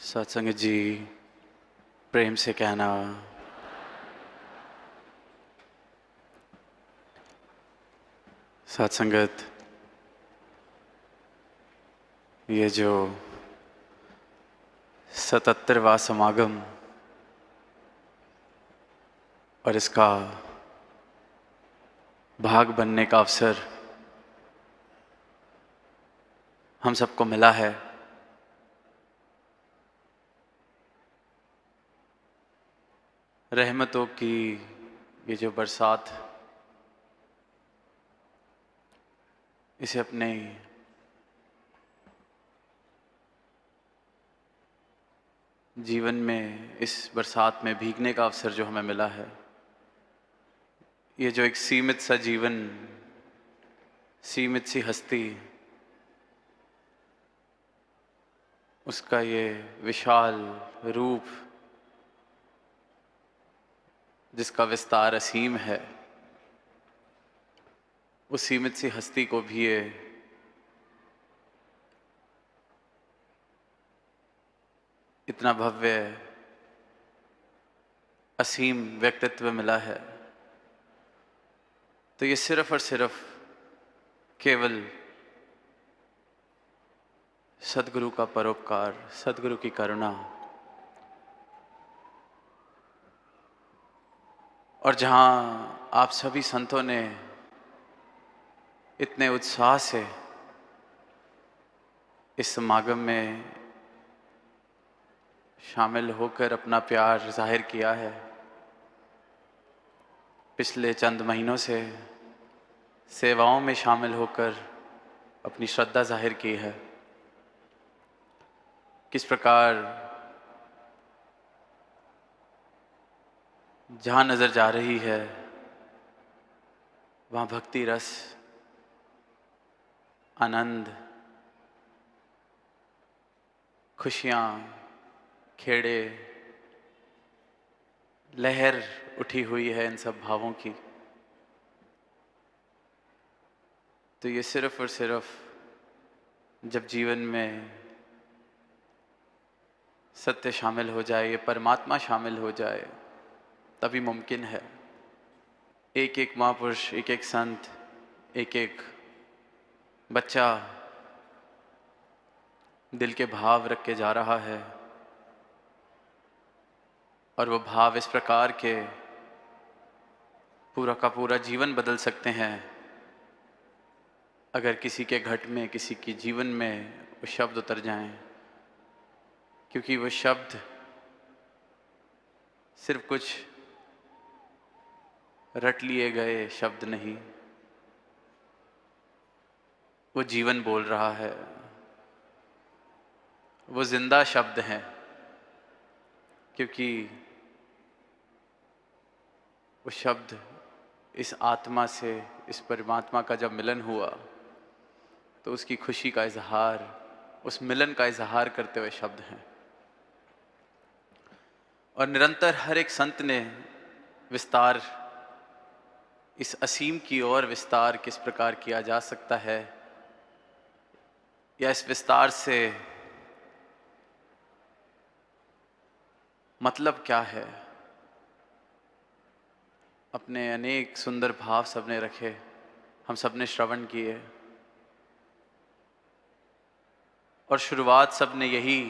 सत्संग जी, प्रेम से कहना। सत्संगत, ये जो 77वां समागम और इसका भाग बनने का अवसर हम सबको मिला है। रहमतों की ये जो बरसात, इसे अपने जीवन में इस बरसात में भीगने का अवसर जो हमें मिला है, ये जो एक सीमित सा जीवन, सीमित सी हस्ती, उसका ये विशाल रूप जिसका विस्तार असीम है, उस सीमित सी हस्ती को भी ये इतना भव्य असीम व्यक्तित्व मिला है। तो ये सिर्फ और सिर्फ केवल सदगुरु का परोपकार, सदगुरु की करुणा, और जहाँ आप सभी संतों ने इतने उत्साह से इस समागम में शामिल होकर अपना प्यार जाहिर किया है, पिछले चंद महीनों से सेवाओं में शामिल होकर अपनी श्रद्धा जाहिर की है, किस प्रकार जहाँ नज़र जा रही है वहाँ भक्ति रस, आनंद, खुशियाँ, खेड़े, लहर उठी हुई है इन सब भावों की। तो ये सिर्फ और सिर्फ जब जीवन में सत्य शामिल हो जाए, ये परमात्मा शामिल हो जाए, तभी मुमकिन है। एक एक महापुरुष, एक एक संत, एक एक बच्चा दिल के भाव रख के जा रहा है, और वो भाव इस प्रकार के पूरा का पूरा जीवन बदल सकते हैं अगर किसी के घट में, किसी के जीवन में वो शब्द उतर जाएं। क्योंकि वो शब्द सिर्फ कुछ रट लिए गए शब्द नहीं, वो जीवन बोल रहा है, वो जिंदा शब्द हैं। क्योंकि वो शब्द इस आत्मा से, इस परमात्मा का जब मिलन हुआ तो उसकी खुशी का इजहार, उस मिलन का इजहार करते हुए शब्द हैं। और निरंतर हर एक संत ने विस्तार, इस असीम की ओर विस्तार किस प्रकार किया जा सकता है, या इस विस्तार से मतलब क्या है, अपने अनेक सुंदर भाव सबने रखे, हम सबने श्रवण किए। और शुरुआत सबने यही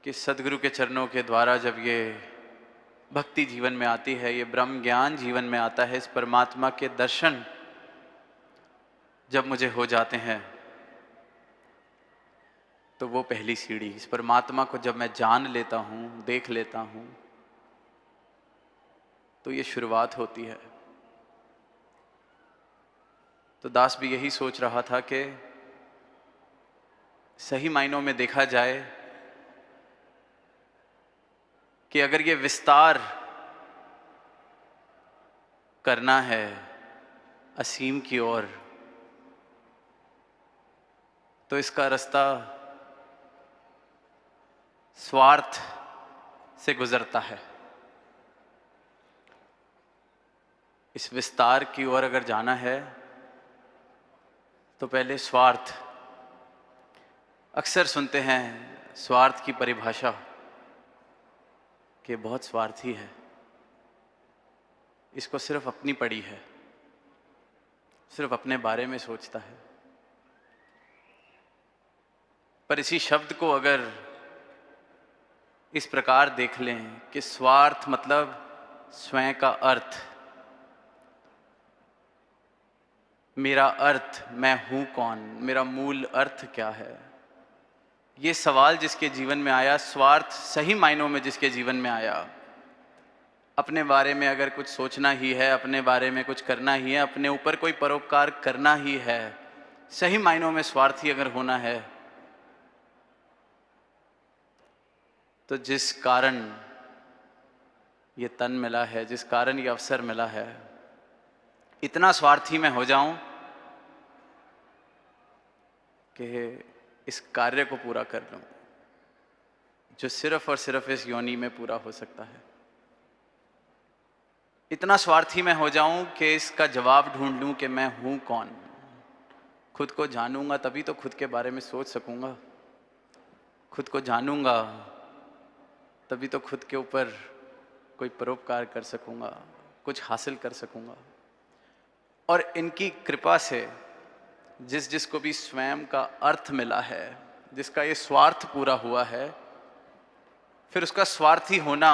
कि सदगुरु के चरणों के द्वारा जब ये भक्ति जीवन में आती है, ये ब्रह्म ज्ञान जीवन में आता है, इस परमात्मा के दर्शन जब मुझे हो जाते हैं, तो वो पहली सीढ़ी, इस परमात्मा को जब मैं जान लेता हूँ, देख लेता हूँ, तो ये शुरुआत होती है। तो दास भी यही सोच रहा था कि सही मायनों में देखा जाए कि अगर ये विस्तार करना है असीम की ओर, तो इसका रास्ता स्वार्थ से गुजरता है। इस विस्तार की ओर अगर जाना है तो पहले स्वार्थ। अक्सर सुनते हैं स्वार्थ की परिभाषा कि बहुत स्वार्थी है, इसको सिर्फ अपनी पड़ी है, सिर्फ अपने बारे में सोचता है। पर इसी शब्द को अगर इस प्रकार देख लें कि स्वार्थ मतलब स्वयं का अर्थ, मेरा अर्थ, मैं हूं कौन, मेरा मूल अर्थ क्या है, ये सवाल जिसके जीवन में आया, स्वार्थ सही मायनों में जिसके जीवन में आया, अपने बारे में अगर कुछ सोचना ही है, अपने बारे में कुछ करना ही है, अपने ऊपर कोई परोपकार करना ही है, सही मायनों में स्वार्थी अगर होना है, तो जिस कारण ये तन मिला है, जिस कारण ये अवसर मिला है, इतना स्वार्थी मैं हो जाऊं कि इस कार्य को पूरा कर लूं जो सिर्फ और सिर्फ इस योनि में पूरा हो सकता है। इतना स्वार्थी मैं हो जाऊं कि इसका जवाब ढूंढ लूं कि मैं हूं कौन। खुद को जानूंगा तभी तो खुद के बारे में सोच सकूंगा, खुद को जानूंगा तभी तो खुद के ऊपर कोई परोपकार कर सकूंगा, कुछ हासिल कर सकूंगा। और इनकी कृपा से जिस जिसको भी स्वयं का अर्थ मिला है, जिसका ये स्वार्थ पूरा हुआ है, फिर उसका स्वार्थी होना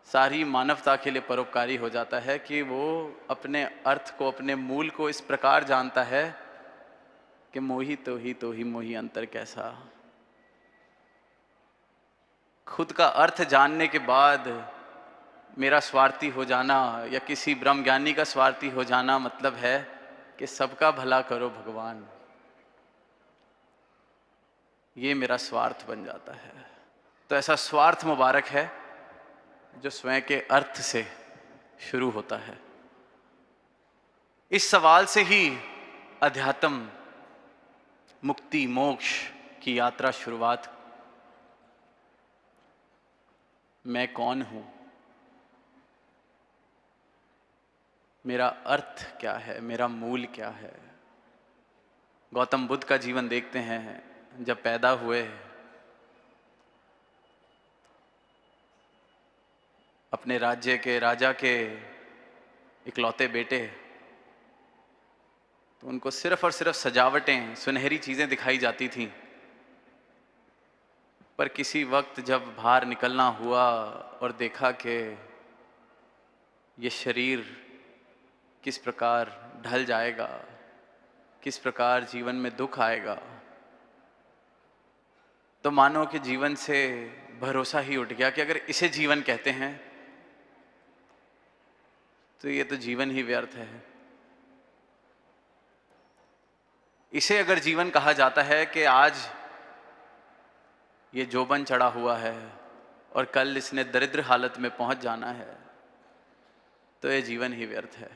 सारी मानवता के लिए परोपकारी हो जाता है कि वो अपने अर्थ को, अपने मूल को इस प्रकार जानता है कि मोही तो ही मोही अंतर कैसा। खुद का अर्थ जानने के बाद मेरा स्वार्थी हो जाना या किसी ब्रह्म ज्ञानी का स्वार्थी हो जाना मतलब है कि सबका भला करो भगवान, ये मेरा स्वार्थ बन जाता है। तो ऐसा स्वार्थ मुबारक है जो स्वयं के अर्थ से शुरू होता है। इस सवाल से ही अध्यात्म, मुक्ति, मोक्ष की यात्रा शुरुआत। मैं कौन हूं, मेरा अर्थ क्या है, मेरा मूल क्या है। गौतम बुद्ध का जीवन देखते हैं, जब पैदा हुए अपने राज्य के राजा के इकलौते बेटे, तो उनको सिर्फ और सिर्फ सजावटें, सुनहरी चीजें दिखाई जाती थीं। पर किसी वक्त जब बाहर निकलना हुआ और देखा कि ये शरीर किस प्रकार ढल जाएगा, किस प्रकार जीवन में दुख आएगा, तो मानो कि जीवन से भरोसा ही उठ गया कि अगर इसे जीवन कहते हैं तो ये तो जीवन ही व्यर्थ है। इसे अगर जीवन कहा जाता है कि आज ये जोबन चढ़ा हुआ है और कल इसने दरिद्र हालत में पहुंच जाना है, तो ये जीवन ही व्यर्थ है।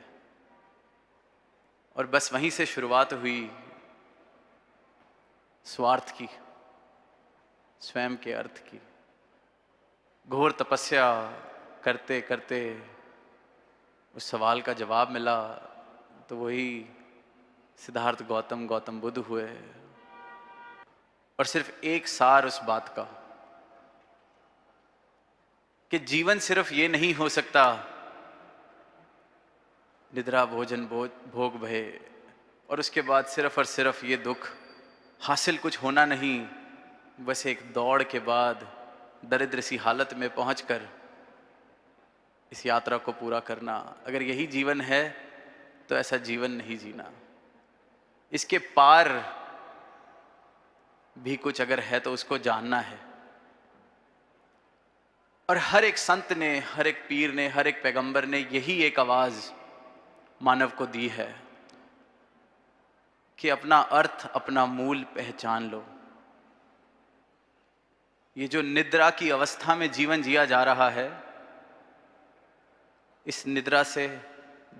और बस वहीं से शुरुआत हुई स्वार्थ की, स्वयं के अर्थ की। घोर तपस्या करते करते उस सवाल का जवाब मिला, तो वही सिद्धार्थ गौतम बुद्ध हुए। और सिर्फ एक सार उस बात का कि जीवन सिर्फ ये नहीं हो सकता निद्रा भोजन भोग भय, और उसके बाद सिर्फ और सिर्फ ये दुख, हासिल कुछ होना नहीं, बस एक दौड़ के बाद दरिद्र सी हालत में पहुंचकर इस यात्रा को पूरा करना। अगर यही जीवन है तो ऐसा जीवन नहीं जीना। इसके पार भी कुछ अगर है तो उसको जानना है। और हर एक संत ने, हर एक पीर ने, हर एक पैगंबर ने यही एक आवाज मानव को दी है कि अपना अर्थ, अपना मूल पहचान लो। ये जो निद्रा की अवस्था में जीवन जिया जा रहा है, इस निद्रा से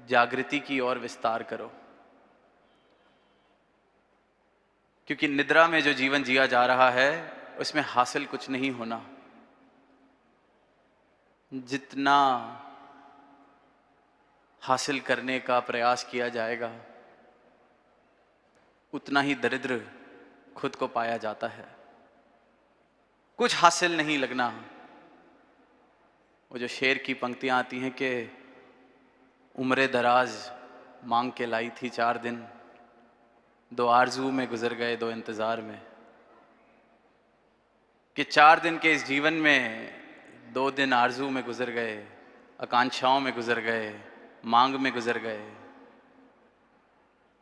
जागृति की ओर विस्तार करो। क्योंकि निद्रा में जो जीवन जिया जा रहा है उसमें हासिल कुछ नहीं होना। जितना हासिल करने का प्रयास किया जाएगा उतना ही दरिद्र खुद को पाया जाता है। कुछ हासिल नहीं लगना। वो जो शेर की पंक्तियां आती हैं कि उम्र दराज मांग के लाई थी 4 दिन, 2 आरजू में गुजर गए 2 इंतज़ार में। कि 4 दिन के इस जीवन में 2 दिन आरजू में गुजर गए, आकांक्षाओं में गुजर गए, मांग में गुजर गए,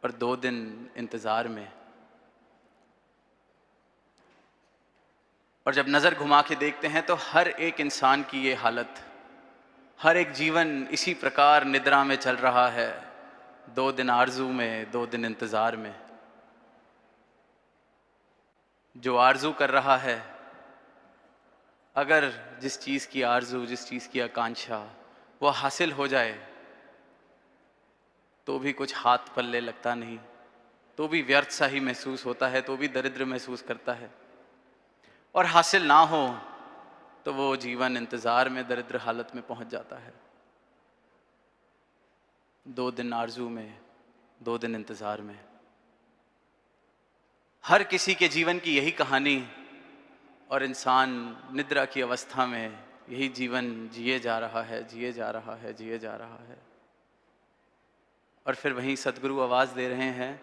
और 2 दिन इंतज़ार में। और जब नज़र घुमा के देखते हैं तो हर एक इंसान की ये हालत, हर एक जीवन इसी प्रकार निद्रा में चल रहा है, 2 दिन आरजू में, 2 दिन इंतज़ार में। जो आरजू कर रहा है, अगर जिस चीज़ की आरजू, जिस चीज़ की आकांक्षा वो हासिल हो जाए तो भी कुछ हाथ पल्ले लगता नहीं, तो भी व्यर्थ सा ही महसूस होता है, तो भी दरिद्र महसूस करता है। और हासिल ना हो तो वो जीवन इंतज़ार में दरिद्र हालत में पहुंच जाता है। 2 दिन आरजू में, 2 दिन इंतज़ार में। हर किसी के जीवन की यही कहानी, और इंसान निद्रा की अवस्था में यही जीवन जिए जा रहा है, जिए जा रहा है, जिए जा रहा है। और फिर वहीं सद्गुरु आवाज़ दे रहे हैं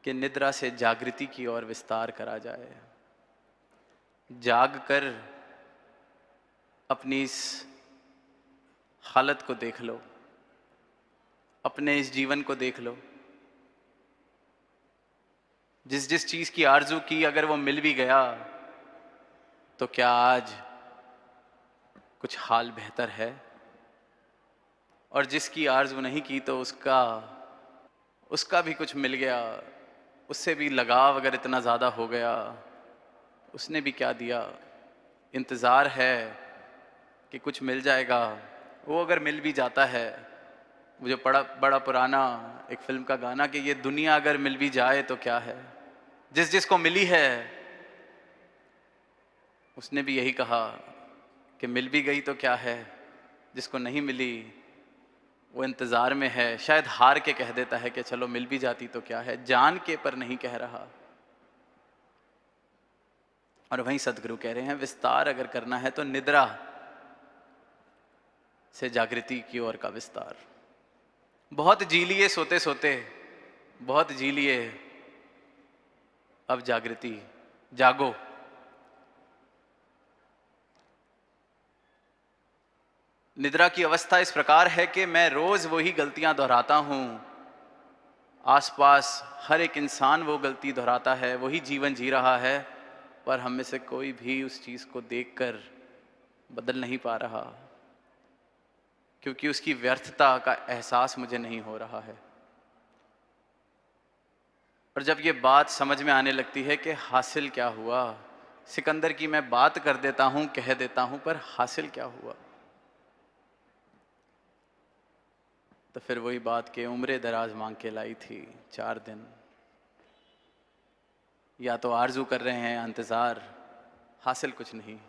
कि निद्रा से जागृति की ओर विस्तार करा जाए। जाग कर अपनी इस हालत को देख लो, अपने इस जीवन को देख लो। जिस जिस चीज़ की आरजू की, अगर वो मिल भी गया तो क्या आज कुछ हाल बेहतर है? और जिसकी आरजू नहीं की तो उसका भी कुछ मिल गया, उससे भी लगाव अगर इतना ज़्यादा हो गया, उसने भी क्या दिया? इंतज़ार है कि कुछ मिल जाएगा। वो अगर मिल भी जाता है, मुझे बड़ा पुराना एक फिल्म का गाना कि ये दुनिया अगर मिल भी जाए तो क्या है। जिस जिसको मिली है उसने भी यही कहा कि मिल भी गई तो क्या है, जिसको नहीं मिली वो इंतज़ार में है। शायद हार के कह देता है कि चलो मिल भी जाती तो क्या है, जान के पर नहीं कह रहा। और वहीं सदगुरु कह रहे हैं विस्तार अगर करना है तो निद्रा से जागृति की ओर का विस्तार। बहुत जी लिए सोते सोते, बहुत जी लिए, अब जागृति, जागो। निद्रा की अवस्था इस प्रकार है कि मैं रोज वही गलतियां दोहराता हूं, आसपास हर एक इंसान वो गलती दोहराता है, वही जीवन जी रहा है, पर हम में से कोई भी उस चीज को देखकर बदल नहीं पा रहा, क्योंकि उसकी व्यर्थता का एहसास मुझे नहीं हो रहा है। और जब ये बात समझ में आने लगती है कि हासिल क्या हुआ, सिकंदर की मैं बात कर देता हूं, कह देता हूं, पर हासिल क्या हुआ? तो फिर वही बात कि उम्र दराज मांग के लाई थी 4 दिन। या तो आरजू कर रहे हैं इंतजार, हासिल कुछ नहीं।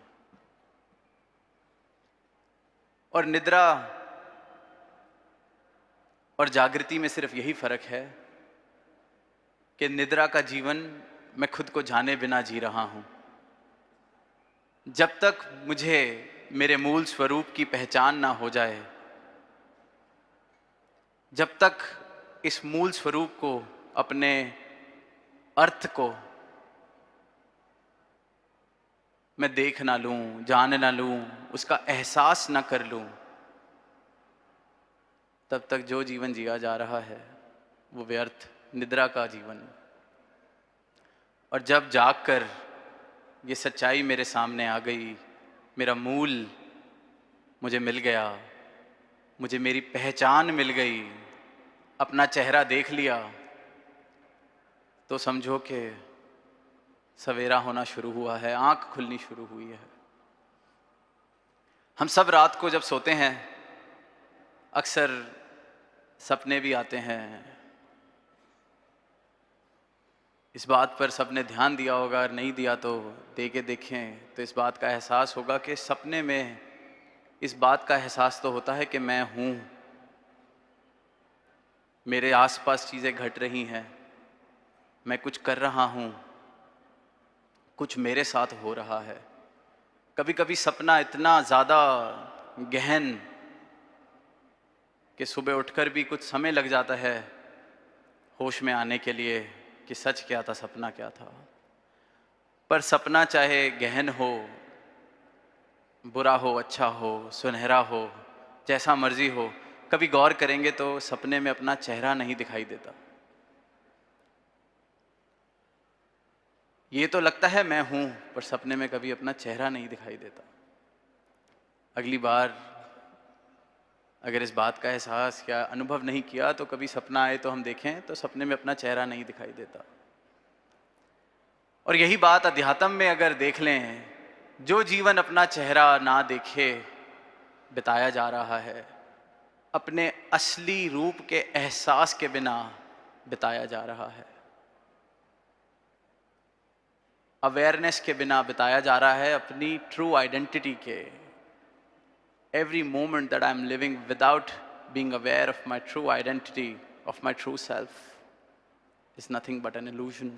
और निद्रा और जागृति में सिर्फ यही फर्क है कि निद्रा का जीवन मैं खुद को जाने बिना जी रहा हूं। जब तक मुझे मेरे मूल स्वरूप की पहचान ना हो जाए, जब तक इस मूल स्वरूप को, अपने अर्थ को मैं देख ना लूं, जान ना लूं, उसका एहसास ना कर लूं, तब तक जो जीवन जिया जा रहा है वो व्यर्थ, निद्रा का जीवन। और जब जागकर ये सच्चाई मेरे सामने आ गई, मेरा मूल मुझे मिल गया, मुझे मेरी पहचान मिल गई, अपना चेहरा देख लिया, तो समझो कि सवेरा होना शुरू हुआ है, आंख खुलनी शुरू हुई है। हम सब रात को जब सोते हैं अक्सर सपने भी आते हैं। इस बात पर सबने ध्यान दिया होगा, अगर नहीं दिया तो दे के देखें तो इस बात का एहसास होगा कि सपने में इस बात का एहसास तो होता है कि मैं हूँ, मेरे आसपास चीज़ें घट रही हैं, मैं कुछ कर रहा हूँ, कुछ मेरे साथ हो रहा है। कभी कभी सपना इतना ज़्यादा गहन कि सुबह उठकर भी कुछ समय लग जाता है होश में आने के लिए कि सच क्या था, सपना क्या था। पर सपना चाहे गहन हो, बुरा हो, अच्छा हो, सुनहरा हो, जैसा मर्जी हो, कभी गौर करेंगे तो सपने में अपना चेहरा नहीं दिखाई देता। ये तो लगता है मैं हूं, पर सपने में कभी अपना चेहरा नहीं दिखाई देता। अगली बार अगर इस बात का एहसास या अनुभव नहीं किया तो कभी सपना आए तो हम देखें तो सपने में अपना चेहरा नहीं दिखाई देता। और यही बात अध्यात्म में अगर देख लें, जो जीवन अपना चेहरा ना देखे बिताया जा रहा है, अपने असली रूप के एहसास के बिना बिताया जा रहा है, अवेयरनेस के बिना बिताया जा रहा है, अपनी ट्रू आइडेंटिटी के every moment that I'm living without being aware of my true identity, of my true self, is nothing but an illusion.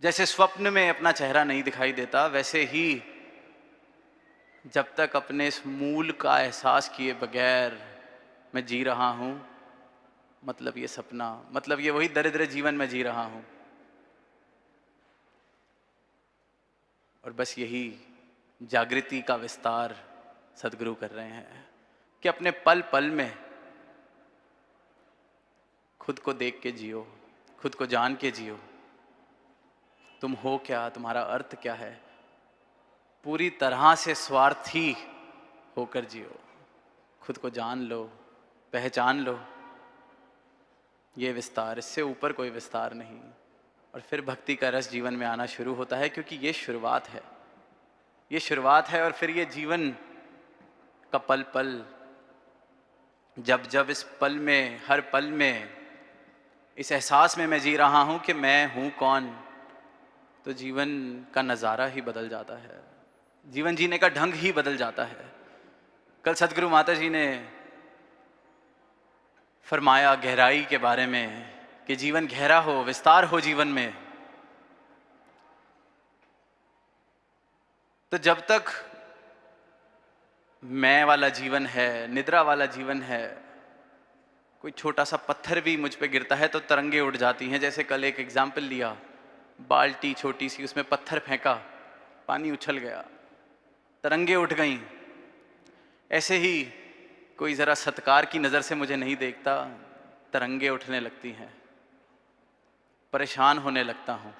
जैसे स्वप्न में अपना चेहरा नहीं दिखाई देता, वैसे ही जब तक अपने इस मूल का एहसास किए बगैर मैं जी रहा हूं, मतलब ये सपना, मतलब ये वही दरिद्र जीवन में जी रहा हूं। और बस यही जागृति का विस्तार सदगुरु कर रहे हैं कि अपने पल पल में खुद को देख के जियो, खुद को जान के जियो। तुम हो क्या, तुम्हारा अर्थ क्या है, पूरी तरह से स्वार्थी होकर जियो। खुद को जान लो, पहचान लो। ये विस्तार, इससे ऊपर कोई विस्तार नहीं। और फिर भक्ति का रस जीवन में आना शुरू होता है, क्योंकि ये शुरुआत है, ये शुरुआत है। और फिर ये जीवन का पल पल, जब जब इस पल में, हर पल में इस एहसास में मैं जी रहा हूं कि मैं हूं कौन, तो जीवन का नज़ारा ही बदल जाता है, जीवन जीने का ढंग ही बदल जाता है। कल सदगुरु माता जी ने फरमाया गहराई के बारे में कि जीवन गहरा हो, विस्तार हो जीवन में। तो जब तक मैं वाला जीवन है, निद्रा वाला जीवन है, कोई छोटा सा पत्थर भी मुझ पे गिरता है तो तरंगे उड़ जाती हैं। जैसे कल एक एग्जाम्पल लिया, बाल्टी छोटी सी, उसमें पत्थर फेंका, पानी उछल गया, तरंगे उठ गईं। ऐसे ही कोई ज़रा सत्कार की नज़र से मुझे नहीं देखता, तरंगे उठने लगती हैं, परेशान होने लगता हूँ,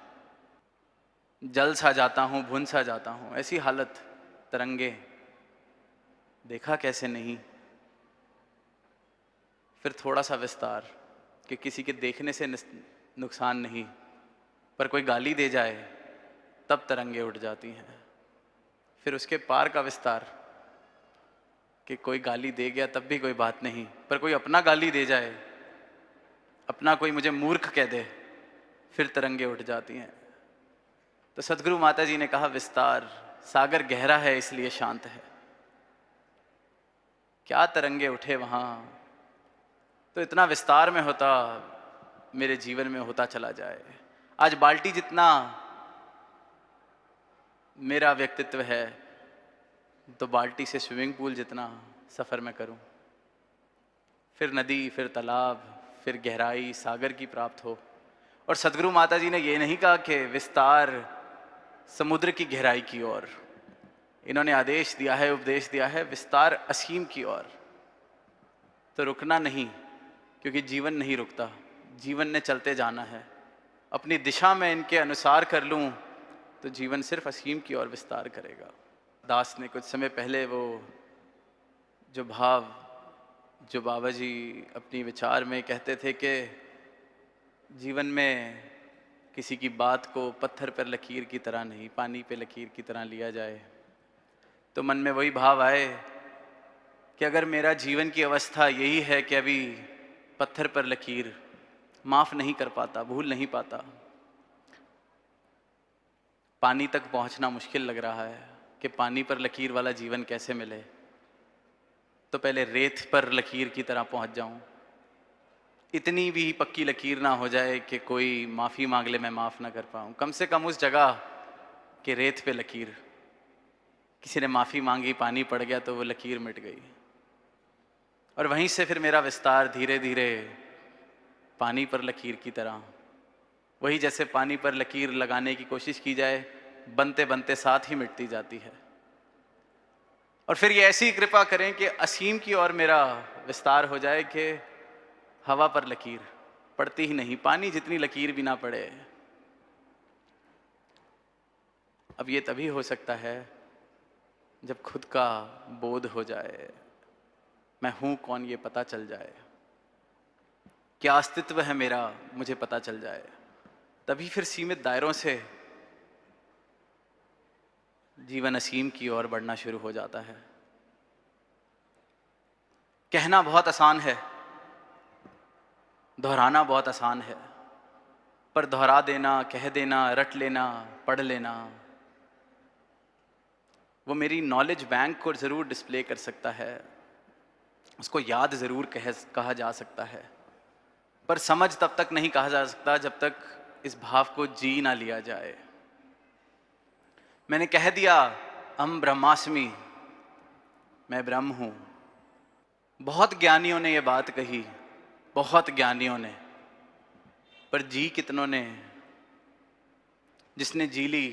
जल सा जाता हूँ, भुन सा जाता हूँ। ऐसी हालत, तरंगे, देखा कैसे नहीं। फिर थोड़ा सा विस्तार कि किसी के देखने से नुकसान नहीं, पर कोई गाली दे जाए तब तरंगे उठ जाती हैं। फिर उसके पार का विस्तार कि कोई गाली दे गया तब भी कोई बात नहीं, पर कोई अपना गाली दे जाए, अपना कोई मुझे मूर्ख कह दे, फिर तरंगे उठ जाती हैं। तो सदगुरु माता जी ने कहा विस्तार, सागर गहरा है इसलिए शांत है। क्या तरंगे उठे वहां, तो इतना विस्तार में होता, मेरे जीवन में होता चला जाए। आज बाल्टी जितना मेरा व्यक्तित्व है, तो बाल्टी से स्विमिंग पूल जितना सफ़र में करूं, फिर नदी, फिर तालाब, फिर गहराई सागर की प्राप्त हो। और सदगुरु माता जी ने ये नहीं कहा कि विस्तार समुद्र की गहराई की ओर, इन्होंने आदेश दिया है, उपदेश दिया है विस्तार असीम की ओर। तो रुकना नहीं, क्योंकि जीवन नहीं रुकता, जीवन ने चलते जाना है। अपनी दिशा में इनके अनुसार कर लूं तो जीवन सिर्फ असीम की ओर विस्तार करेगा। दास ने कुछ समय पहले वो जो भाव, जो बाबा जी अपनी विचार में कहते थे कि जीवन में किसी की बात को पत्थर पर लकीर की तरह नहीं, पानी पे लकीर की तरह लिया जाए, तो मन में वही भाव आए कि अगर मेरा जीवन की अवस्था यही है कि अभी पत्थर पर लकीर, माफ़ नहीं कर पाता, भूल नहीं पाता, पानी तक पहुंचना मुश्किल लग रहा है कि पानी पर लकीर वाला जीवन कैसे मिले, तो पहले रेत पर लकीर की तरह पहुंच जाऊं। इतनी भी पक्की लकीर ना हो जाए कि कोई माफ़ी मांग ले मैं माफ़ ना कर पाऊँ। कम से कम उस जगह के रेत पे लकीर, किसी ने माफ़ी मांगी, पानी पड़ गया तो वो लकीर मिट गई। और वहीं से फिर मेरा विस्तार धीरे धीरे पानी पर लकीर की तरह, वही जैसे पानी पर लकीर लगाने की कोशिश की जाए, बनते बनते साथ ही मिटती जाती है। और फिर ये ऐसी कृपा करें कि असीम की ओर मेरा विस्तार हो जाए कि हवा पर लकीर पड़ती ही नहीं, पानी जितनी लकीर भी ना पड़े। अब ये तभी हो सकता है जब खुद का बोध हो जाए, मैं हूं कौन ये पता चल जाए, क्या अस्तित्व है मेरा मुझे पता चल जाए। तभी फिर सीमित दायरों से जीवन असीम की ओर बढ़ना शुरू हो जाता है। कहना बहुत आसान है, दोहराना बहुत आसान है, पर दोहरा देना, कह देना, रट लेना, पढ़ लेना, वो मेरी नॉलेज बैंक को ज़रूर डिस्प्ले कर सकता है, उसको याद ज़रूर कहा जा सकता है, पर समझ तब तक नहीं कहा जा सकता जब तक इस भाव को जी ना लिया जाए। मैंने कह दिया हम ब्रह्मास्मि, मैं ब्रह्म हूं। बहुत ज्ञानियों ने ये बात कही, बहुत ज्ञानियों ने, पर जी कितनों ने। जिसने जी ली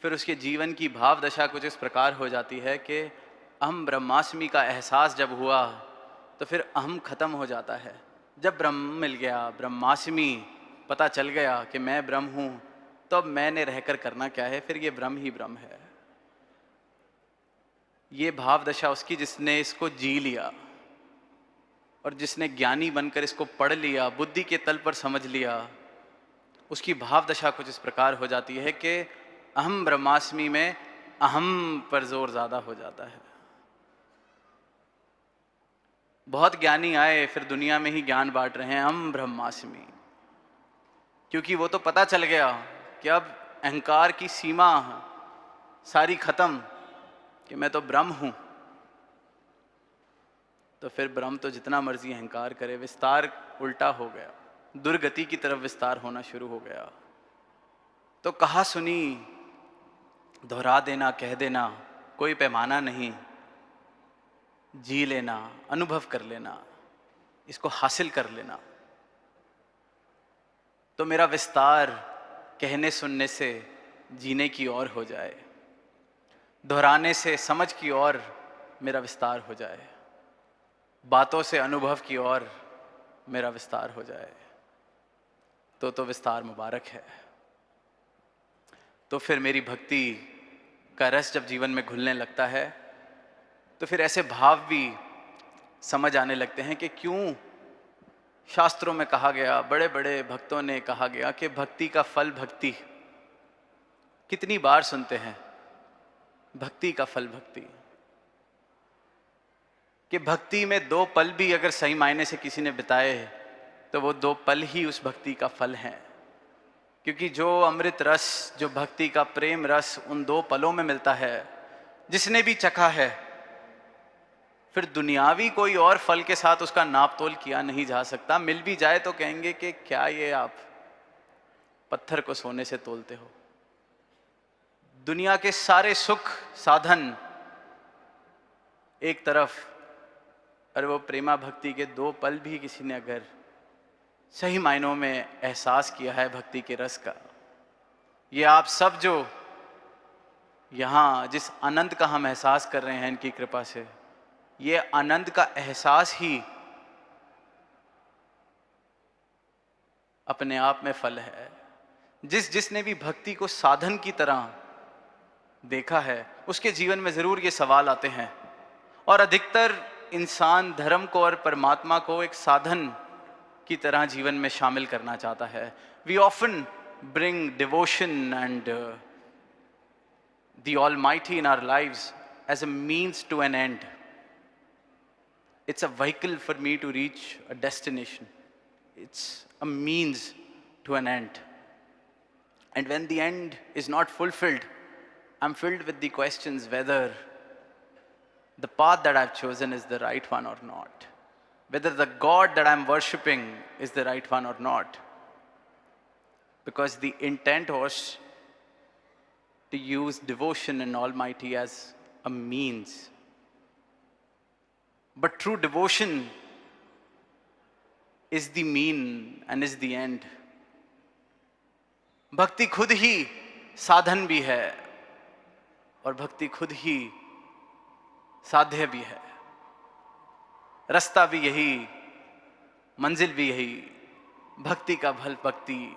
फिर उसके जीवन की भाव दशा कुछ इस प्रकार हो जाती है कि अहम ब्रह्मास्मि का एहसास जब हुआ तो फिर अहम खत्म हो जाता है। जब ब्रह्म मिल गया, ब्रह्मास्मि पता चल गया कि मैं ब्रह्म हूं, तो अब मैंने रहकर करना क्या है, फिर ये ब्रह्म ही ब्रह्म है। ये भाव दशा उसकी जिसने इसको जी लिया, और जिसने ज्ञानी बनकर इसको पढ़ लिया, बुद्धि के तल पर समझ लिया, उसकी भाव दशा कुछ इस प्रकार हो जाती है कि अहम ब्रह्मास्मि में अहम पर जोर ज्यादा हो जाता है। बहुत ज्ञानी आए फिर दुनिया में ही ज्ञान बांट रहे हैं अहम ब्रह्मास्मि, क्योंकि वो तो पता चल गया कि अब अहंकार की सीमा सारी खत्म, कि मैं तो ब्रह्म हूं। तो फिर ब्रह्म तो जितना मर्जी अहंकार करे, विस्तार उल्टा हो गया, दुर्गति की तरफ विस्तार होना शुरू हो गया। तो कहा सुनी, दोहरा देना, कह देना, कोई पैमाना नहीं, जी लेना, अनुभव कर लेना, इसको हासिल कर लेना, तो मेरा विस्तार कहने सुनने से जीने की ओर हो जाए, दोहराने से समझ की ओर मेरा विस्तार हो जाए, बातों से अनुभव की ओर मेरा विस्तार हो जाए, तो विस्तार मुबारक है। तो फिर मेरी भक्ति का रस जब जीवन में घुलने लगता है तो फिर ऐसे भाव भी समझ आने लगते हैं कि क्यों शास्त्रों में कहा गया, बड़े बड़े भक्तों ने कहा गया कि भक्ति का फल भक्ति। कितनी बार सुनते हैं भक्ति का फल भक्ति, कि भक्ति में 2 पल भी अगर सही मायने से किसी ने बिताए तो वो 2 पल ही उस भक्ति का फल है। क्योंकि जो अमृत रस, जो भक्ति का प्रेम रस उन 2 पलों में मिलता है, जिसने भी चखा है, फिर दुनियावी कोई और फल के साथ उसका नाप तोल किया नहीं जा सकता। मिल भी जाए तो कहेंगे कि क्या ये आप पत्थर को सोने से तोलते हो। दुनिया के सारे सुख साधन एक तरफ, और वो प्रेमा भक्ति के 2 पल भी किसी ने अगर सही मायनों में एहसास किया है भक्ति के रस का, ये आप सब जो यहाँ जिस आनंद का हम एहसास कर रहे हैं इनकी कृपा से, ये आनंद का एहसास ही अपने आप में फल है। जिसने भी भक्ति को साधन की तरह देखा है उसके जीवन में जरूर ये सवाल आते हैं, और अधिकतर इंसान धर्म को और परमात्मा को एक साधन की तरह जीवन में शामिल करना चाहता है। We often bring devotion and the almighty in our lives as a means to an end. It's a vehicle for me to reach a destination. It's a means to an end. And when the end is not fulfilled, I'm filled with the questions whether the path that I've chosen is the right one or not. whether the God that I'm worshipping is the right one or not. Because the intent was to use devotion in Almighty as a means. But true devotion is the mean and is the end. भक्ति खुद ही साधन भी है और भक्ति खुद ही साध्य भी है। रास्ता भी यही, मंजिल भी यही, भक्ति का फल भक्ति।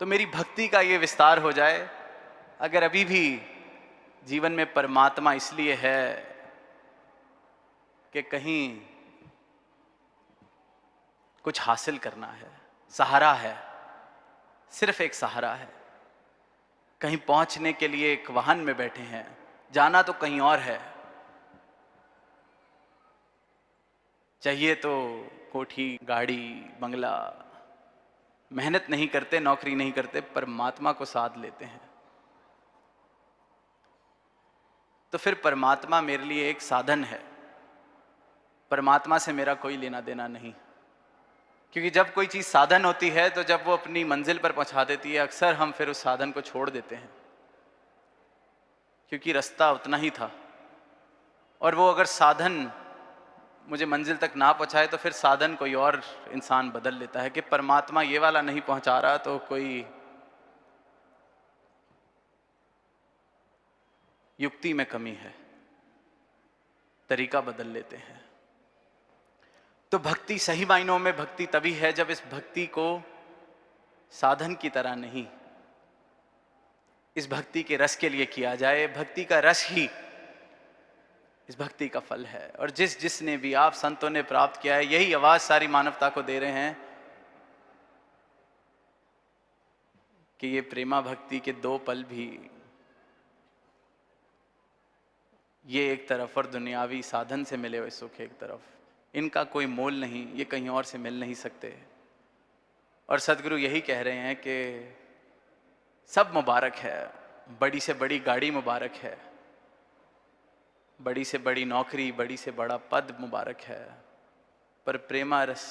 तो मेरी भक्ति का ये विस्तार हो जाए। अगर अभी भी जीवन में परमात्मा इसलिए है कि कहीं कुछ हासिल करना है, सहारा है, सिर्फ एक सहारा है, कहीं पहुंचने के लिए एक वाहन में बैठे हैं, जाना तो कहीं और है, चाहिए तो कोठी, गाड़ी, बंगला, मेहनत नहीं करते, नौकरी नहीं करते, परमात्मा को साथ लेते हैं। तो फिर परमात्मा मेरे लिए एक साधन है, परमात्मा से मेरा कोई लेना देना नहीं। क्योंकि जब कोई चीज़ साधन होती है तो जब वो अपनी मंजिल पर पहुंचा देती है, अक्सर हम फिर उस साधन को छोड़ देते हैं, क्योंकि रास्ता उतना ही था। और वो अगर साधन मुझे मंजिल तक ना पहुंचाए तो फिर साधन कोई और इंसान बदल लेता है कि परमात्मा ये वाला नहीं पहुंचा रहा तो कोई युक्ति में कमी है, तरीका बदल लेते हैं। तो भक्ति सही मायनों में भक्ति तभी है जब इस भक्ति को साधन की तरह नहीं, इस भक्ति के रस के लिए किया जाए। भक्ति का रस ही इस भक्ति का फल है। और जिसने भी आप संतों ने प्राप्त किया है, यही आवाज सारी मानवता को दे रहे हैं कि ये प्रेमा भक्ति के दो पल भी, ये एक तरफ और दुनियावी साधन से मिले हुए सुख एक तरफ, इनका कोई मोल नहीं, ये कहीं और से मिल नहीं सकते। और सदगुरु यही कह रहे हैं कि सब मुबारक है, बड़ी से बड़ी गाड़ी मुबारक है, बड़ी से बड़ी नौकरी, बड़ी से बड़ा पद मुबारक है, पर प्रेमा रस,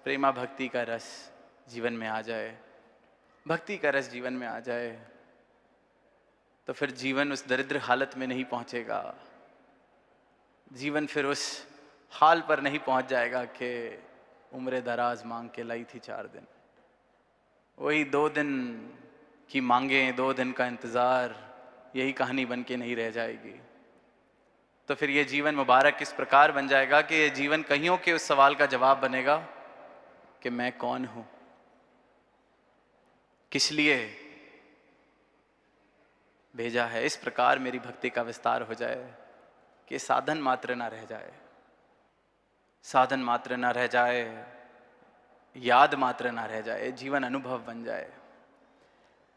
प्रेमा भक्ति का रस जीवन में आ जाए, भक्ति का रस जीवन में आ जाए, तो फिर जीवन उस दरिद्र हालत में नहीं पहुंचेगा। जीवन फिर उस हाल पर नहीं पहुंच जाएगा कि उम्र दराज मांग के लाई थी 4 दिन। वही 2 दिन की मांगे, 2 दिन का इंतज़ार, यही कहानी बन के नहीं रह जाएगी। तो फिर ये जीवन मुबारक किस प्रकार बन जाएगा कि ये जीवन कहियों के उस सवाल का जवाब बनेगा कि मैं कौन हूं, किस लिए भेजा है। इस प्रकार मेरी भक्ति का विस्तार हो जाए कि साधन मात्र ना रह जाए, साधन मात्र ना रह जाए, याद मात्र ना रह जाए, जीवन अनुभव बन जाए।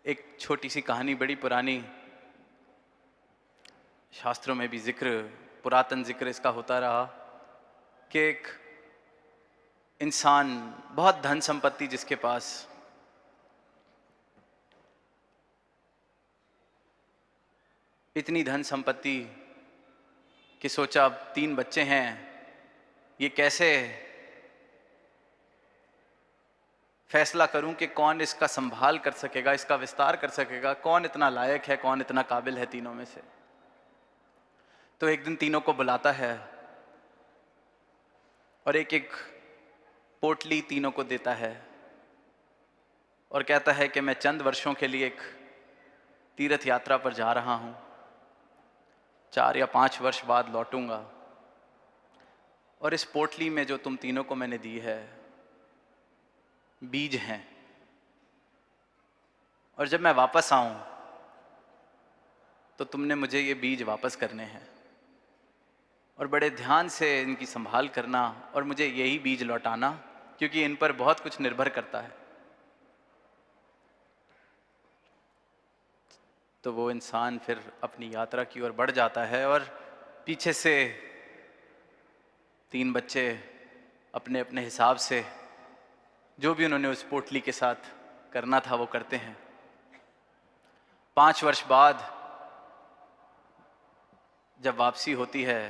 एक छोटी सी कहानी, बड़ी पुरानी, शास्त्रों में भी जिक्र, पुरातन जिक्र इसका होता रहा कि एक इंसान, बहुत धन संपत्ति जिसके पास, इतनी धन संपत्ति कि सोचा अब 3 बच्चे हैं, ये कैसे फैसला करूं कि कौन इसका संभाल कर सकेगा, इसका विस्तार कर सकेगा, कौन इतना लायक है, कौन इतना काबिल है तीनों में से। तो एक दिन तीनों को बुलाता है और एक एक पोटली तीनों को देता है और कहता है कि मैं चंद वर्षों के लिए एक तीर्थ यात्रा पर जा रहा हूं, 4 या 5 वर्ष बाद लौटूंगा, और इस पोटली में जो तुम तीनों को मैंने दी है बीज हैं, और जब मैं वापस आऊं तो तुमने मुझे ये बीज वापस करने हैं और बड़े ध्यान से इनकी संभाल करना और मुझे यही बीज लौटाना, क्योंकि इन पर बहुत कुछ निर्भर करता है। तो वो इंसान फिर अपनी यात्रा की ओर बढ़ जाता है और पीछे से 3 बच्चे अपने अपने हिसाब से जो भी उन्होंने उस पोटली के साथ करना था वो करते हैं। 5 वर्ष बाद जब वापसी होती है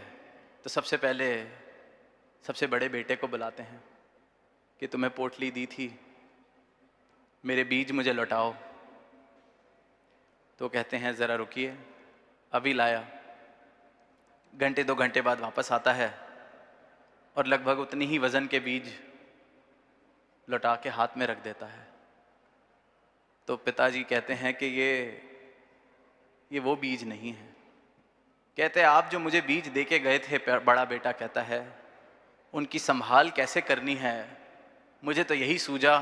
तो सबसे पहले सबसे बड़े बेटे को बुलाते हैं कि तुम्हें पोटली दी थी, मेरे बीज मुझे लौटाओ। तो कहते हैं ज़रा रुकिए, अभी लाया। घंटे 2 घंटे बाद वापस आता है और लगभग उतनी ही वज़न के बीज लौटा के हाथ में रख देता है। तो पिताजी कहते हैं कि ये वो बीज नहीं है। कहते हैं आप जो मुझे बीज दे के गए थे, बड़ा बेटा कहता है, उनकी संभाल कैसे करनी है, मुझे तो यही सूझा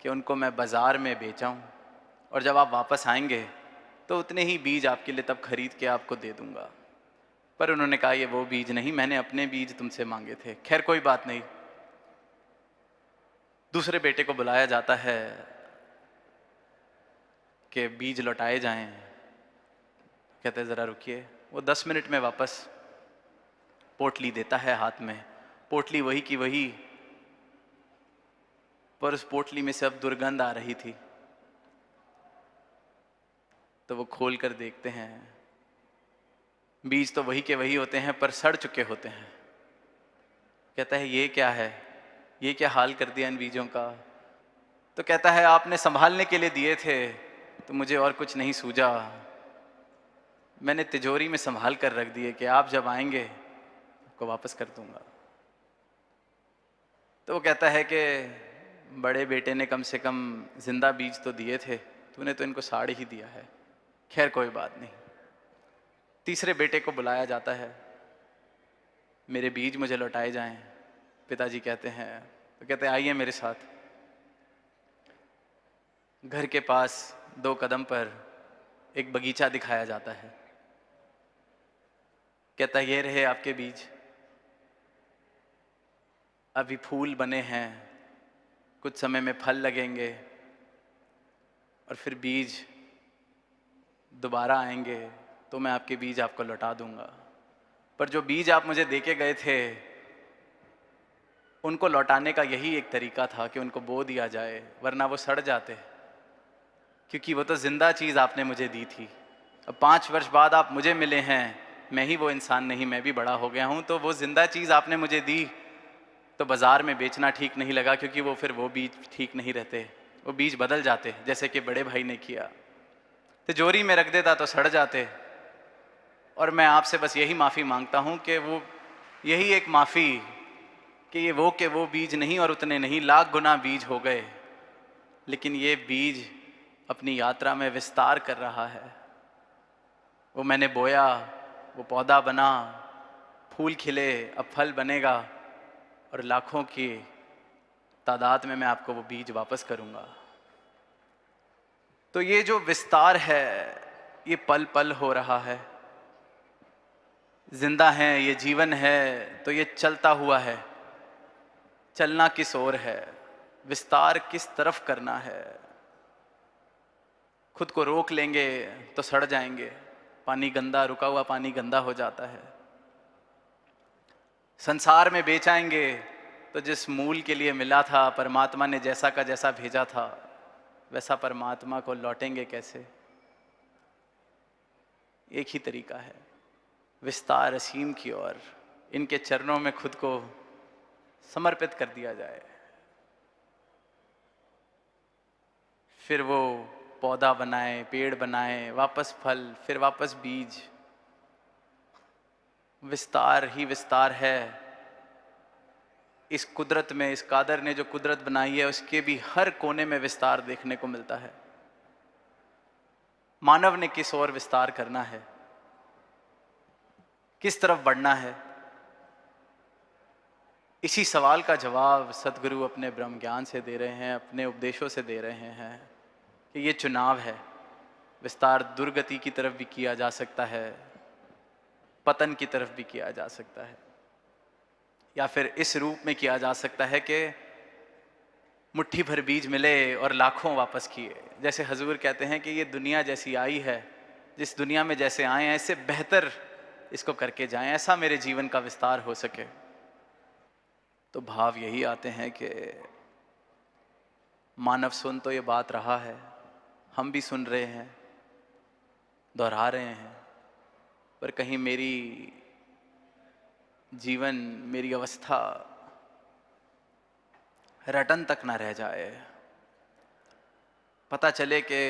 कि उनको मैं बाज़ार में बेचाऊं और जब आप वापस आएंगे तो उतने ही बीज आपके लिए तब खरीद के आपको दे दूंगा। पर उन्होंने कहा ये वो बीज नहीं, मैंने अपने बीज तुमसे मांगे थे। खैर कोई बात नहीं। दूसरे बेटे को बुलाया जाता है कि बीज लौटाए जाएं। कहते ज़रा रुकिए। वो 10 मिनट में वापस पोटली देता है हाथ में। पोटली वही की वही, पर उस पोटली में से अब दुर्गंध आ रही थी। तो वो खोल कर देखते हैं, बीज तो वही के वही होते हैं पर सड़ चुके होते हैं। कहता है ये क्या है, ये क्या हाल कर दिया इन बीजों का। तो कहता है आपने संभालने के लिए दिए थे तो मुझे और कुछ नहीं सूझा, मैंने तिजोरी में संभाल कर रख दिए कि आप जब आएंगे आपको वापस कर दूंगा। तो वो कहता है कि बड़े बेटे ने कम से कम जिंदा बीज तो दिए थे, तूने तो इनको साड़ ही दिया है। खैर कोई बात नहीं। तीसरे बेटे को बुलाया जाता है, मेरे बीज मुझे लौटाए जाएं। पिताजी कहते हैं, तो कहते हैं आइए मेरे साथ। घर के पास 2 कदम पर एक बगीचा दिखाया जाता है। कहता है ये रहे आपके बीज, अभी फूल बने हैं, कुछ समय में फल लगेंगे और फिर बीज दोबारा आएंगे तो मैं आपके बीज आपको लौटा दूंगा। पर जो बीज आप मुझे देके गए थे उनको लौटाने का यही एक तरीका था कि उनको बो दिया जाए, वरना वो सड़ जाते, क्योंकि वो तो जिंदा चीज़ आपने मुझे दी थी। अब 5 वर्ष बाद आप मुझे मिले हैं, मैं ही वो इंसान नहीं, मैं भी बड़ा हो गया हूँ, तो वो जिंदा चीज़ आपने मुझे दी तो बाज़ार में बेचना ठीक नहीं लगा, क्योंकि वो फिर वो बीज ठीक नहीं रहते, वो बीज बदल जाते, जैसे कि बड़े भाई ने किया। तिजोरी में रख देता तो सड़ जाते। और मैं आपसे बस यही माफ़ी मांगता हूँ कि वो यही एक माफ़ी कि ये वो के वो बीज नहीं और उतने नहीं, लाख गुना बीज हो गए, लेकिन ये बीज अपनी यात्रा में विस्तार कर रहा है। वो मैंने बोया, वो पौधा बना, फूल खिले, अब फल बनेगा और लाखों की तादाद में मैं आपको वो बीज वापस करूँगा। तो ये जो विस्तार है ये पल पल हो रहा है। जिंदा है, ये जीवन है तो ये चलता हुआ है। चलना किस ओर है, विस्तार किस तरफ करना है। खुद को रोक लेंगे तो सड़ जाएंगे। पानी गंदा, रुका हुआ पानी गंदा हो जाता है। संसार में बेचाएंगे तो जिस मूल के लिए मिला था, परमात्मा ने जैसा का जैसा भेजा था वैसा परमात्मा को लौटेंगे कैसे। एक ही तरीका है, विस्तार असीम की ओर। इनके चरणों में खुद को समर्पित कर दिया जाए, फिर वो पौधा बनाए, पेड़ बनाए, वापस फल, फिर वापस बीज। विस्तार ही विस्तार है। इस कुदरत में, इस कादर ने जो कुदरत बनाई है उसके भी हर कोने में विस्तार देखने को मिलता है। मानव ने किस ओर विस्तार करना है, किस तरफ बढ़ना है, इसी सवाल का जवाब सतगुरु अपने ब्रह्म ज्ञान से दे रहे हैं, अपने उपदेशों से दे रहे हैं कि ये चुनाव है। विस्तार दुर्गति की तरफ भी किया जा सकता है, पतन की तरफ भी किया जा सकता है, या फिर इस रूप में किया जा सकता है कि मुट्ठी भर बीज मिले और लाखों वापस किए। जैसे हजूर कहते हैं कि ये दुनिया जैसी आई है, जिस दुनिया में जैसे आए हैं इससे बेहतर इसको करके जाएं, ऐसा मेरे जीवन का विस्तार हो सके। तो भाव यही आते हैं कि मानव सुन तो ये बात रहा है, हम भी सुन रहे हैं, दोहरा रहे हैं, पर कहीं मेरी जीवन, मेरी अवस्था रटन तक ना रह जाए, पता चले कि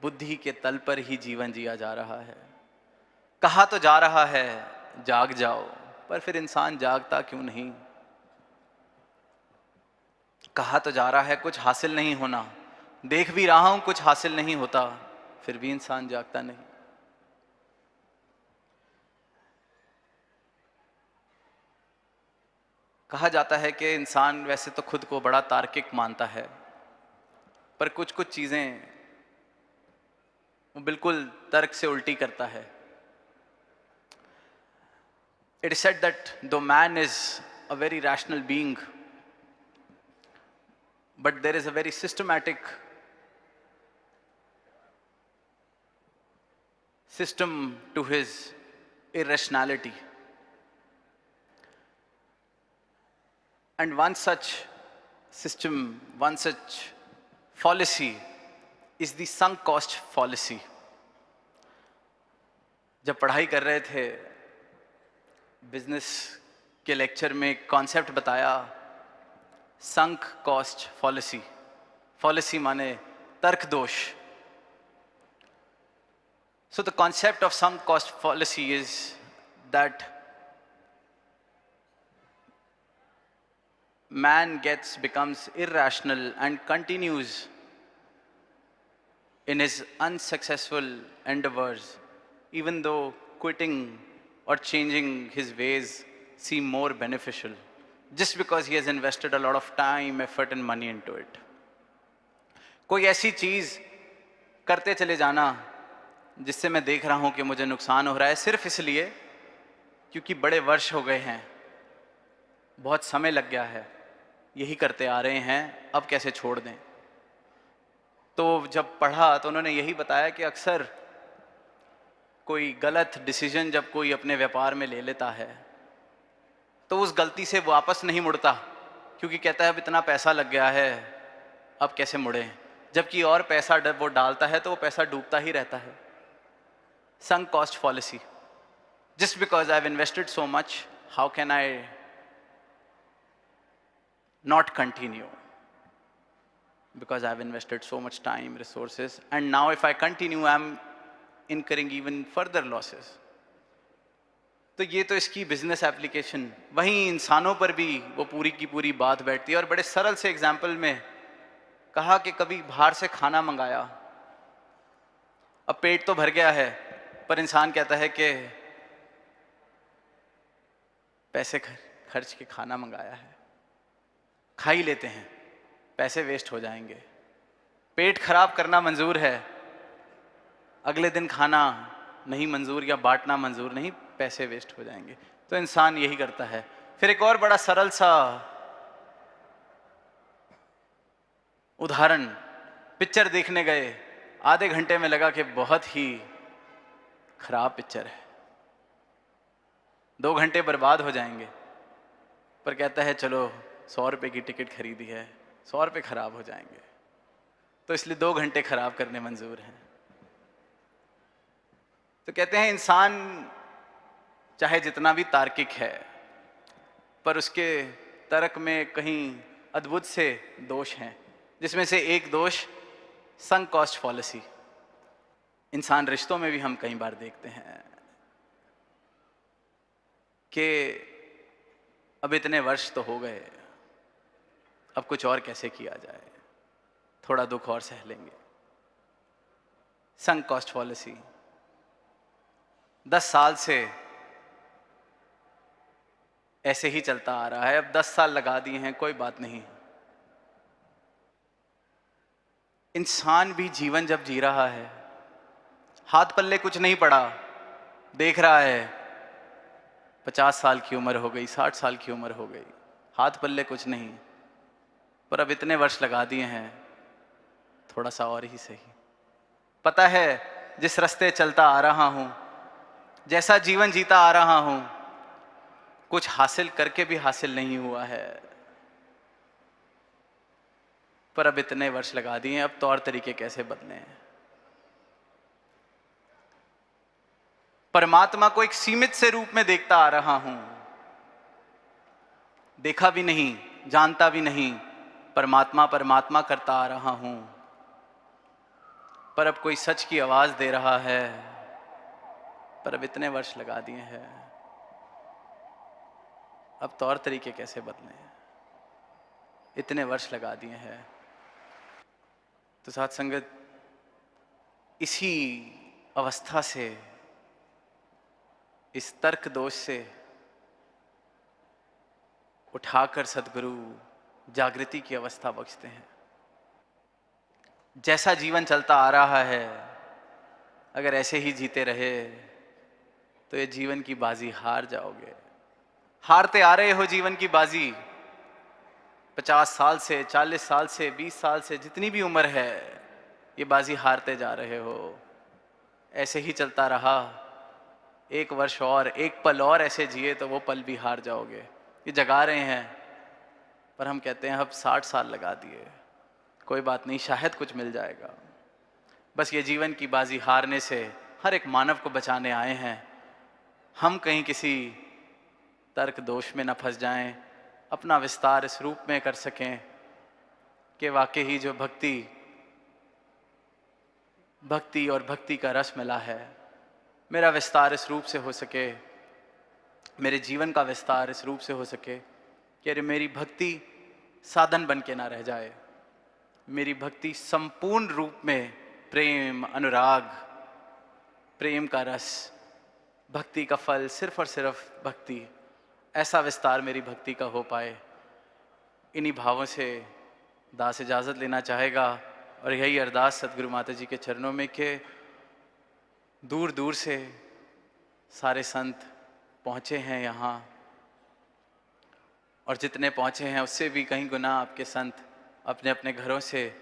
बुद्धि के तल पर ही जीवन जिया जा रहा है। कहा तो जा रहा है जाग जाओ, पर फिर इंसान जागता क्यों नहीं? कहा तो जा रहा है कुछ हासिल नहीं होना, देख भी रहा हूं कुछ हासिल नहीं होता, फिर भी इंसान जागता नहीं। कहा जाता है कि इंसान वैसे तो खुद को बड़ा तार्किक मानता है, पर कुछ कुछ चीजें वो बिल्कुल तर्क से उल्टी करता है। It is said that though man is a very rational being, but there is a very systematic system to his irrationality. And one such system, one such fallacy is the sunk cost fallacy. जब पढ़ाई कर रहे थे business के lecture में एक concept बताया, sunk cost फॉलिसी। फॉलिसी माने तर्क दोष। So the concept of sunk cost fallacy is that man becomes irrational and continues in his unsuccessful endeavors, even though quitting or changing his ways seem more beneficial, just because he has invested a lot of time, effort and money into it. कोई ऐसी चीज करते चले जाना जिससे मैं देख रहा हूं कि मुझे नुकसान हो रहा है, सिर्फ इसलिए क्योंकि बड़े वर्ष हो गए हैं, बहुत समय लग गया है, यही करते आ रहे हैं, अब कैसे छोड़ दें। तो जब पढ़ा तो उन्होंने यही बताया कि अक्सर कोई गलत डिसीजन जब कोई अपने व्यापार में ले लेता है तो उस गलती से वापस नहीं मुड़ता, क्योंकि कहता है अब इतना पैसा लग गया है, अब कैसे मुड़े। जबकि और पैसा वो डालता है तो वो पैसा डूबता ही रहता है। sunk cost fallacy. Just because I've invested so much, how can I not continue? Because I've invested so much time, resources, and now if I continue, I'm incurring even further losses. तो ये तो इसकी business application, वहीं इंसानों पर भी वो पूरी की पूरी बात बैठती है। और बड़े सरल से एग्जाम्पल में कहा कि कभी बाहर से खाना मंगाया, अब पेट तो भर गया है, पर इंसान कहता है कि पैसे खर्च के खाना मंगाया है, खा ही लेते हैं, पैसे वेस्ट हो जाएंगे। पेट खराब करना मंजूर है, अगले दिन खाना नहीं मंजूर या बांटना मंजूर नहीं, पैसे वेस्ट हो जाएंगे। तो इंसान यही करता है। फिर एक और बड़ा सरल सा उदाहरण, पिक्चर देखने गए, आधे घंटे में लगा कि बहुत ही खराब पिक्चर है, 2 घंटे बर्बाद हो जाएंगे, पर कहता है चलो 100 रुपए की टिकट खरीदी है, 100 रुपए खराब हो जाएंगे, तो इसलिए 2 घंटे खराब करने मंजूर हैं। तो कहते हैं इंसान चाहे जितना भी तार्किक है, पर उसके तर्क में कहीं अद्भुत से दोष हैं, जिसमें से एक दोष संक कॉस्ट फॉलिसी। इंसान रिश्तों में भी हम कई बार देखते हैं कि अब इतने वर्ष तो हो गए, अब कुछ और कैसे किया जाए, थोड़ा दुख और सह लेंगे। संक कॉस्ट फॉलिसी 10 साल से ऐसे ही चलता आ रहा है, अब 10 साल लगा दिए हैं, कोई बात नहीं। इंसान भी जीवन जब जी रहा है, हाथ पल्ले कुछ नहीं पड़ा, देख रहा है 50 साल की उम्र हो गई, 60 साल की उम्र हो गई, हाथ पल्ले कुछ नहीं, पर अब इतने वर्ष लगा दिए हैं, थोड़ा सा और ही सही। पता है जिस रास्ते चलता आ रहा हूं, जैसा जीवन जीता आ रहा हूं, कुछ हासिल करके भी हासिल नहीं हुआ है, पर अब इतने वर्ष लगा दिए हैं, अब तौर तरीके कैसे बदले हैं। परमात्मा को एक सीमित से रूप में देखता आ रहा हूं, देखा भी नहीं, जानता भी नहीं, परमात्मा परमात्मा करता आ रहा हूं। पर अब कोई सच की आवाज दे रहा है, पर अब इतने वर्ष लगा दिए हैं, अब तौर तरीके कैसे बदले? इतने वर्ष लगा दिए हैं। तो साथ संगत, इसी अवस्था से, इस तर्क दोष से उठाकर सद्गुरु जागृति की अवस्था बख्शते हैं। जैसा जीवन चलता आ रहा है, अगर ऐसे ही जीते रहे तो ये जीवन की बाजी हार जाओगे। हारते आ रहे हो जीवन की बाजी, 50 साल से, 40 साल से, 20 साल से, जितनी भी उम्र है, ये बाजी हारते जा रहे हो। ऐसे ही चलता रहा, एक वर्ष और, एक पल और ऐसे जिए तो वो पल भी हार जाओगे। ये जगा रहे हैं, पर हम कहते हैं अब 60 साल लगा दिए, कोई बात नहीं, शायद कुछ मिल जाएगा। बस ये जीवन की बाजी हारने से हर एक मानव को बचाने आए हैं। हम कहीं किसी तर्क दोष में न फंस जाएं, अपना विस्तार इस रूप में कर सकें कि वाकई ही जो भक्ति और भक्ति का रस मिला है, मेरा विस्तार इस रूप से हो सके, मेरे जीवन का विस्तार इस रूप से हो सके कि अरे मेरी भक्ति साधन बन के ना रह जाए, मेरी भक्ति संपूर्ण रूप में प्रेम, अनुराग, प्रेम का रस, भक्ति का फल, सिर्फ और सिर्फ भक्ति, ऐसा विस्तार मेरी भक्ति का हो पाए। इन्हीं भावों से दास इजाज़त लेना चाहेगा और यही अरदास सदगुरु माता जी के चरणों में कि दूर दूर से सारे संत पहुँचे हैं यहाँ, और जितने पहुँचे हैं उससे भी कहीं गुना आपके संत अपने अपने घरों से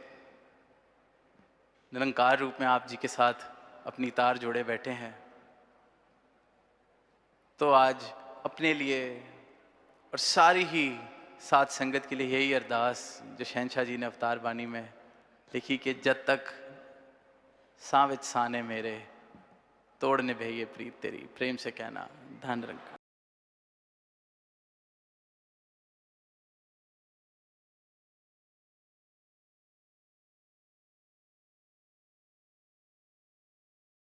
निरंकार रूप में आप जी के साथ अपनी तार जोड़े बैठे हैं। तो आज अपने लिए और सारी ही साथ संगत के लिए यही अरदास जो शहनशाह जी ने अवतार बानी में लिखी कि जब तक सांवित साने मेरे तोड़ निभे ये प्रीत तेरी, प्रेम से कहना धन रंग।